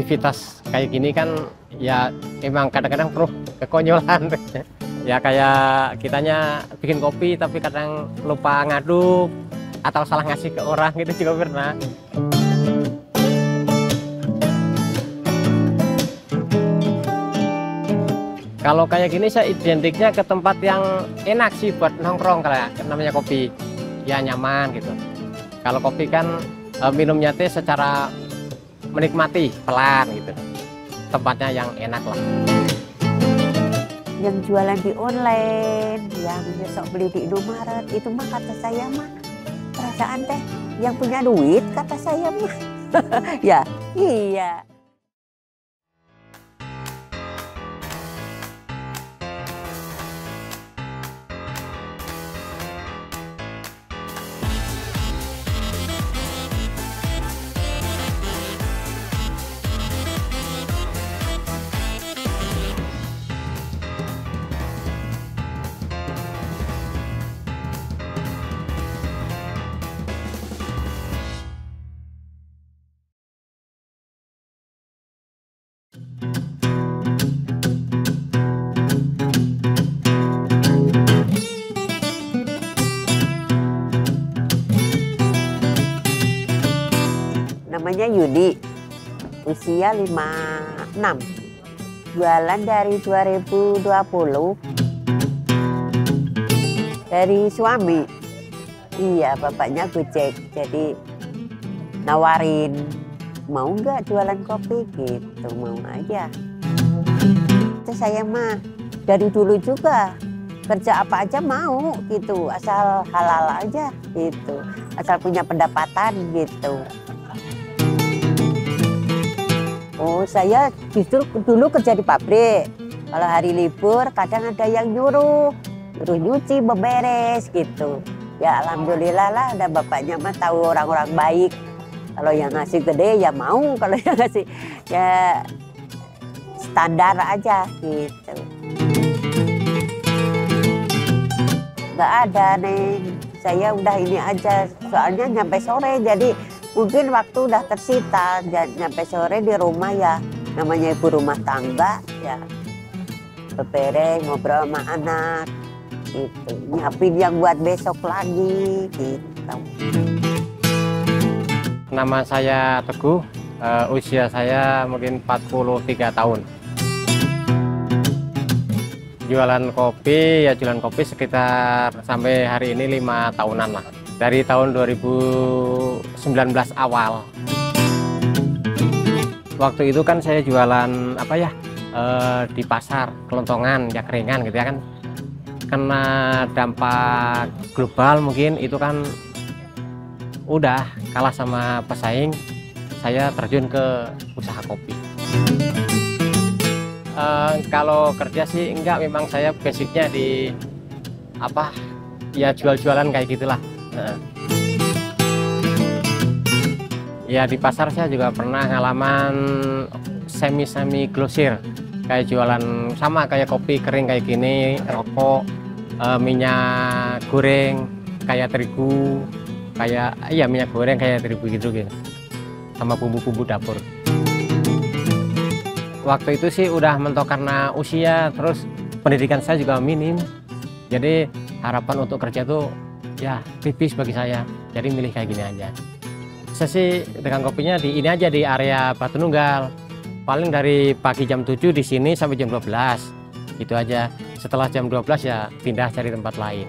aktivitas kayak gini kan ya emang kadang-kadang perlu kekonyolan. Ya kayak kitanya bikin kopi tapi kadang lupa ngaduk atau salah ngasih ke orang gitu juga pernah. Kalau kayak gini saya identiknya ke tempat yang enak sih buat nongkrong, kayak namanya kopi. Ya nyaman gitu. Kalau kopi kan minumnya teh secara menikmati pelan gitu. Tempatnya yang enak lah. Yang jualan di online, yang besok beli di Indomaret, itu mah kata saya mah perasaan teh yang punya duit kata saya mah. Ya, iya. Namanya Yudi, usia 56, jualan dari 2020, dari suami. Iya, bapaknya Gojek, jadi nawarin, mau nggak jualan kopi gitu, mau aja. Terus saya mah dari dulu juga kerja apa aja mau gitu, asal halal aja gitu, asal punya pendapatan gitu. Oh, saya justru dulu kerja di pabrik. Kalau hari libur kadang ada yang nyuruh nyuci, beberes gitu. Ya alhamdulillah lah, ada bapaknya mah tahu orang-orang baik. Kalau yang ngasih gede ya mau, kalau yang ngasih ya standar aja gitu. Nggak ada nih, saya udah ini aja, soalnya nyampe sore jadi mungkin waktu udah tersita, nyampe sore di rumah ya, namanya ibu rumah tangga ya, beberes, ngobrol sama anak, gitu, nyiapin yang buat besok lagi, gitu. Nama saya Teguh, usia saya mungkin 43 tahun. Jualan kopi, ya jualan kopi sekitar sampai hari ini 5 tahunan lah. Dari tahun 2019 awal. Waktu itu kan saya jualan apa ya, di pasar kelontongan ya, keringan gitu ya kan. Kena dampak global mungkin itu kan udah kalah sama pesaing, saya terjun ke usaha kopi. Kalau kerja sih enggak, memang saya basicnya di apa ya, jual-jualan kayak gitulah. Ya di pasar saya juga pernah ngalaman semi grosir, kayak jualan sama kayak kopi kering kayak gini, rokok, minyak goreng kayak terigu, kayak iya minyak goreng kayak terigu gitu, sama bumbu-bumbu dapur. Waktu itu sih udah mentok karena usia, terus pendidikan saya juga minim, jadi harapan untuk kerja tuh ya tipis bagi saya, jadi milih kayak gini aja. Saya sih dengan kopinya di ini aja, di area Batu Nunggal, paling dari pagi jam 7 di sini sampai jam 12 itu aja. Setelah jam 12 ya pindah cari tempat lain.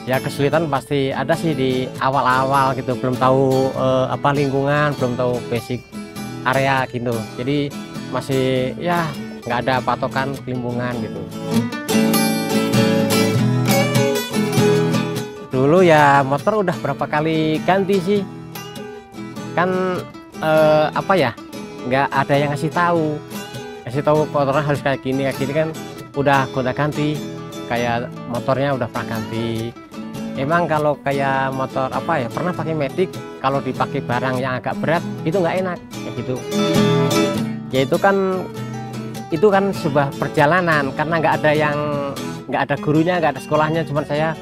Ya kesulitan pasti ada sih di awal-awal gitu, belum tahu apa lingkungan, belum tahu basic area gitu, jadi masih ya nggak ada patokan lingkungan gitu. Dulu ya motor udah berapa kali ganti sih, kan apa ya, nggak ada yang ngasih tahu motornya harus kayak gini kan, udah gonta-ganti, kayak motornya udah pernah ganti. Emang kalau kayak motor apa ya, pernah pakai medik, kalau dipakai barang yang agak berat itu nggak enak kayak gitu. Ya itu kan itu kan sebuah perjalanan karena nggak ada gurunya, nggak ada sekolahnya, cuman saya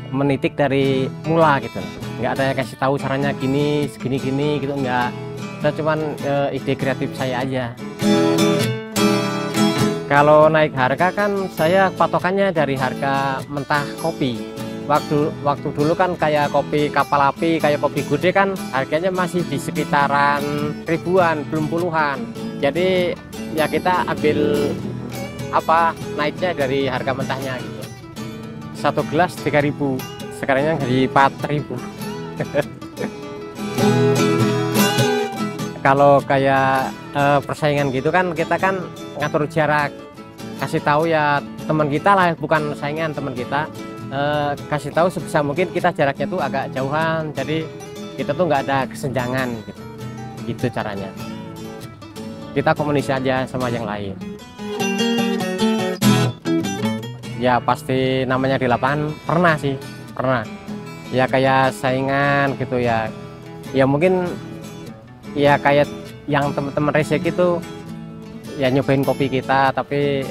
menitik dari mula gitu, nggak ada yang kasih tahu caranya gini segini gitu, nggak. Kita cuman ide kreatif saya aja. Kalau naik harga kan saya patokannya dari harga mentah kopi. Waktu dulu kan kayak kopi kapal api, kayak kopi gede kan harganya masih di sekitaran ribuan, belum puluhan. Jadi ya kita ambil naiknya dari harga mentahnya gitu. 1 gelas 3.000, sekarangnya jadi 4.000. Kalau kayak persaingan gitu kan kita kan ngatur jarak, kasih tahu ya teman kita lah, bukan saingan, teman kita. Kasih tahu sebisa mungkin kita jaraknya tuh agak jauhan, jadi kita tuh nggak ada kesenjangan gitu caranya. Kita komunikasi aja sama yang lain. Ya pasti namanya di lapangan pernah sih, pernah ya kayak saingan gitu ya mungkin ya kayak yang teman-teman resek itu ya nyobain kopi kita tapi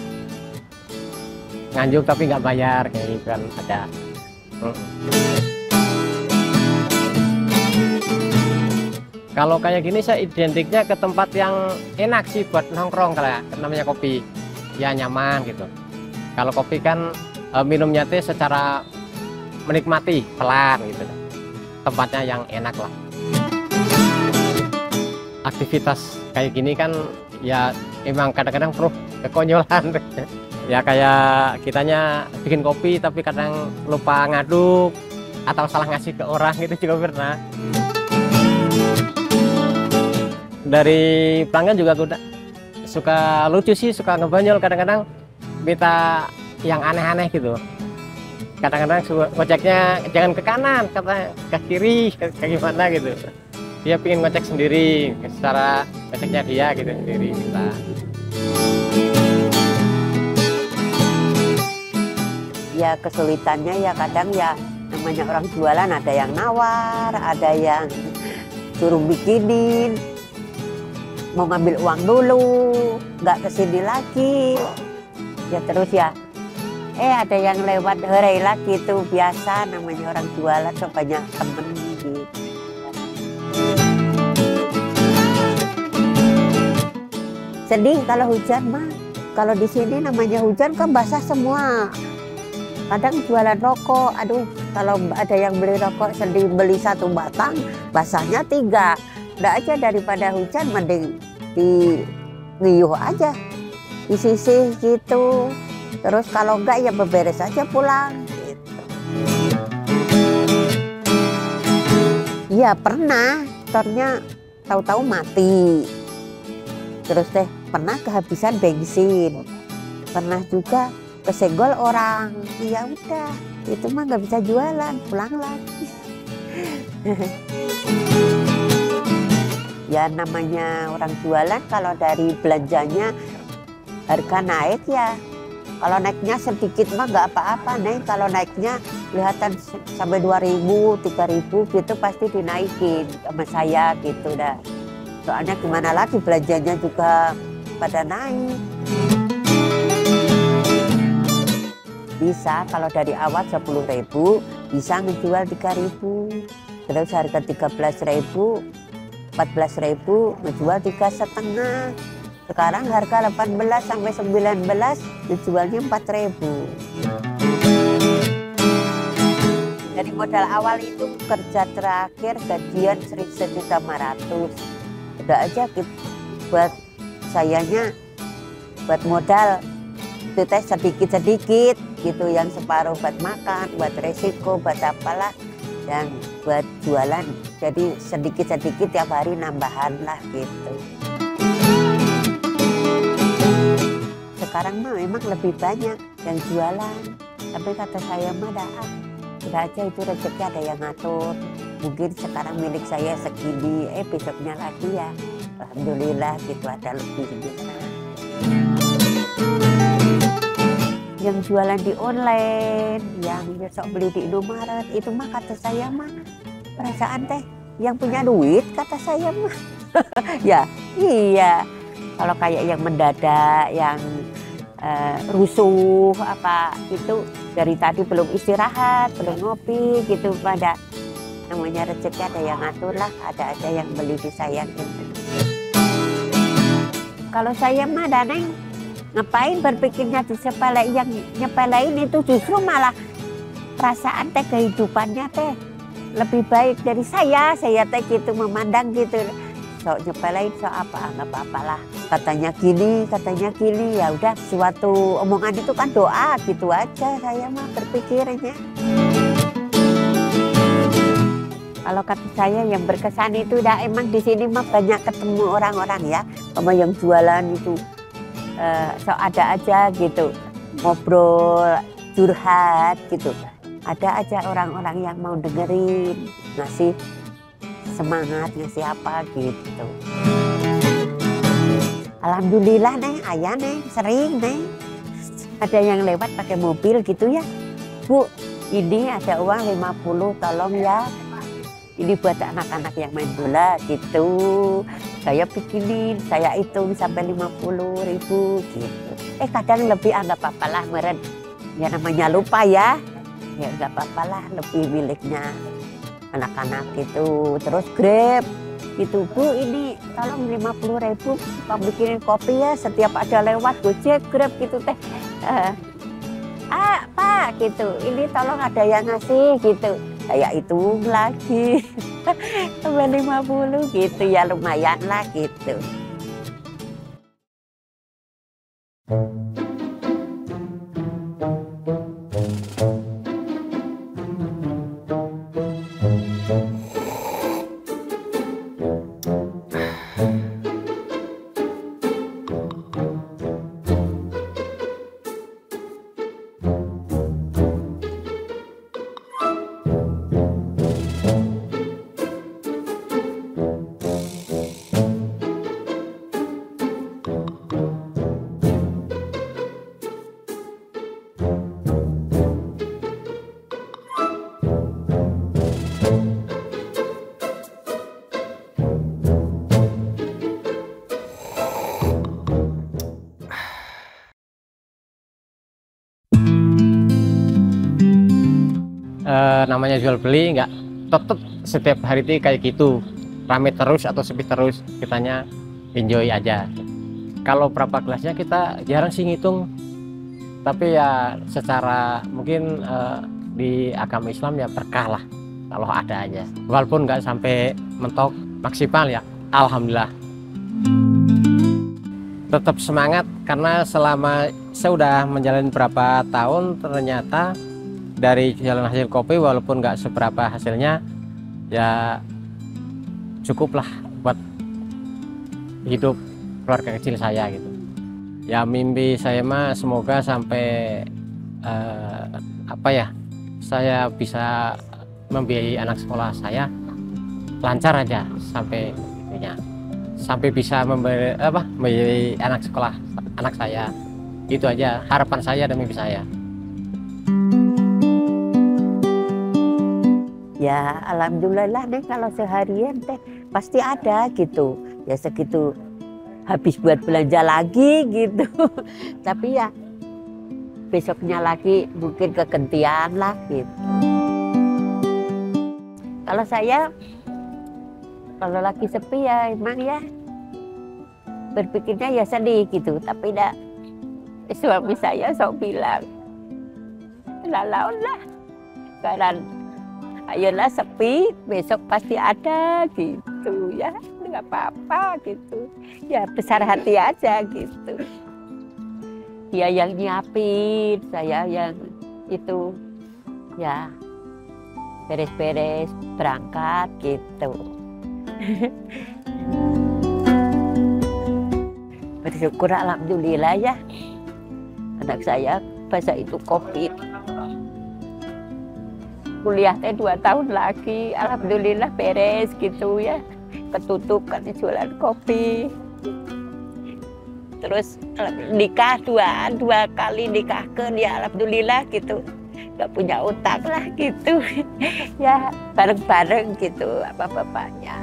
nganjuk tapi nggak bayar kayak gitu kan ada. Kalau kayak gini saya identiknya ke tempat yang enak sih buat nongkrong, kayak namanya kopi ya nyaman gitu. Kalau kopi kan minumnya teh secara menikmati pelan gitu, tempatnya yang enak lah. Aktivitas kayak gini kan ya emang kadang-kadang perlu kekonyolan. Ya kayak kitanya bikin kopi tapi kadang lupa ngaduk atau salah ngasih ke orang gitu juga pernah. Dari pelanggan juga udah suka lucu sih, suka ngebanyol, kadang-kadang minta yang aneh-aneh gitu. Kadang-kadang ngeceknya jangan ke kanan, kata ke kiri, kayak gimana gitu. Dia pengen ngecek sendiri, secara ngeceknya dia gitu sendiri kita. Ya kesulitannya ya kadang ya namanya orang jualan, ada yang nawar, ada yang suruh bikinin, mau ngambil uang dulu, nggak kesini lagi. Ya terus ya, ada yang lewat hari lagi, itu biasa namanya orang jualan, so banyak temen gitu. Sedih kalau hujan mah, kalau di sini namanya hujan kan basah semua. Kadang jualan rokok, aduh kalau ada yang beli rokok sedih, beli 1 batang, basahnya 3. Udah aja daripada hujan mending di ngiyuh aja, disisih gitu. Terus kalau enggak ya beberes aja pulang gitu. Ya pernah, motornya tahu-tahu mati. Terus pernah kehabisan bensin. Pernah juga kesenggol orang. Ya udah, itu mah nggak bisa jualan, pulang lagi. Ya namanya orang jualan, kalau dari belanjanya harga naik ya. Kalau naiknya sedikit mah nggak apa-apa, nih. Kalau naiknya kelihatan sampai 2.000, 3.000 gitu pasti dinaikin sama saya gitu dah. Soalnya gimana lagi, belanjanya juga pada naik. Bisa kalau dari awal 10.000 bisa ngejual 3.000. Terus harga 13.000, 14.000 ngejual 3,5. Sekarang harga 18 sampai 19 dijualnya 4.000. Dari modal awal itu kerja terakhir gajian 1.500.000. Udah aja gitu, buat sayanya buat modal itu sedikit-sedikit gitu, yang separuh buat makan, buat resiko, buat apalah, yang buat jualan. Jadi sedikit-sedikit tiap hari nambahan lah gitu. Sekarang mah memang lebih banyak yang jualan, tapi kata saya mah udah aja itu rezeki ada yang ngatur. Mungkin sekarang milik saya segini, besoknya lagi ya alhamdulillah gitu ada lebih gitu. Yang jualan di online, yang besok beli di Indomaret, itu mah kata saya mah perasaan yang punya duit, kata saya mah. Ya iya, Kalau kayak yang mendadak, yang rusuh apa itu dari tadi belum istirahat, belum ngopi gitu, pada namanya rezeki ada yang ngatur lah, ada aja yang beli disayangin. Kalau saya mah Daneng ngapain berpikirnya disepelein, yang nyepelein itu justru malah perasaan teh kehidupannya teh lebih baik dari saya teh gitu memandang gitu. Sok nyepelein sok apa, nggak apa-apalah. Katanya gini, ya udah suatu omongan itu kan doa gitu aja saya mah berpikirnya. Kalau kata saya yang berkesan itu udah emang di sini mah banyak ketemu orang-orang ya, sama yang jualan itu sok ada aja gitu, ngobrol, curhat gitu. Ada aja orang-orang yang mau dengerin, ngasih semangat, ngasih apa gitu. Alhamdulillah Neng, ayah Neng, sering Neng. Ada yang lewat pakai mobil gitu ya. Bu, ini ada uang 50, tolong ya. Ini buat anak-anak yang main bola gitu. Saya bikinin, saya hitung sampai 50.000 gitu. Kadang lebih nggak apa-apa lah meren. Ya namanya lupa ya. Ya nggak apa-apa lah, lebih miliknya anak-anak gitu. Terus Grab gitu, Bu ini tolong 50.000 Pak bikinin kopi ya, setiap ada lewat Gojek Grab gitu teh. Pak gitu, ini tolong ada yang ngasih gitu. Saya hitung lagi sampai 50 gitu ya, lumayan lah gitu. Namanya jual beli nggak tetep setiap hari itu kayak gitu rame terus atau sepi terus, kitanya enjoy aja. Kalau berapa gelasnya kita jarang sih ngitung, tapi ya secara mungkin di agama Islam ya berkah lah kalau ada aja, walaupun nggak sampai mentok maksimal ya alhamdulillah. Tetap semangat karena selama saya udah menjalani berapa tahun, ternyata dari jualan hasil kopi walaupun nggak seberapa hasilnya ya cukup lah buat hidup keluarga kecil saya gitu. Ya mimpi saya mah semoga sampai saya bisa membiayai anak sekolah saya lancar aja sampai bisa membiayai anak sekolah anak saya. Itu aja harapan saya dan mimpi saya. Ya alhamdulillah deh kalau seharian teh pasti ada gitu. Ya segitu habis buat belanja lagi gitu. Tapi ya besoknya lagi mungkin kegentian lah gitu. Kalau saya kalau lagi sepi ya emang ya berpikirnya ya sedih gitu. Tapi dah suami saya sok bilang laun lah karena ayolah sepi, besok pasti ada gitu ya, nggak apa-apa gitu. Ya besar hati aja gitu. Dia yang nyiapin, saya yang itu ya beres-beres berangkat gitu. Bersyukur alhamdulillah ya. Anak saya bahasa itu COVID. Kuliah teh 2 tahun lagi, alhamdulillah beres gitu ya. Ketutup kan jualan kopi. Terus nikah dua kali nikah ya alhamdulillah gitu. Gak punya utang lah gitu. Ya bareng-bareng gitu apa bapaknya.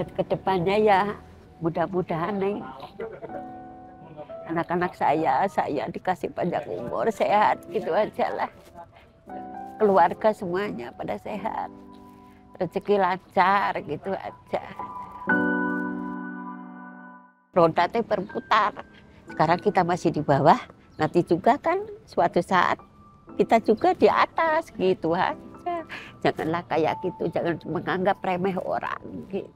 Kedepannya ya mudah-mudahan Neng, anak-anak saya dikasih panjang umur, sehat gitu aja lah. Keluarga semuanya pada sehat, rezeki lancar gitu aja. Roda teh berputar. Sekarang kita masih di bawah, nanti juga kan suatu saat kita juga di atas gitu aja. Janganlah kayak gitu, jangan menganggap remeh orang gitu.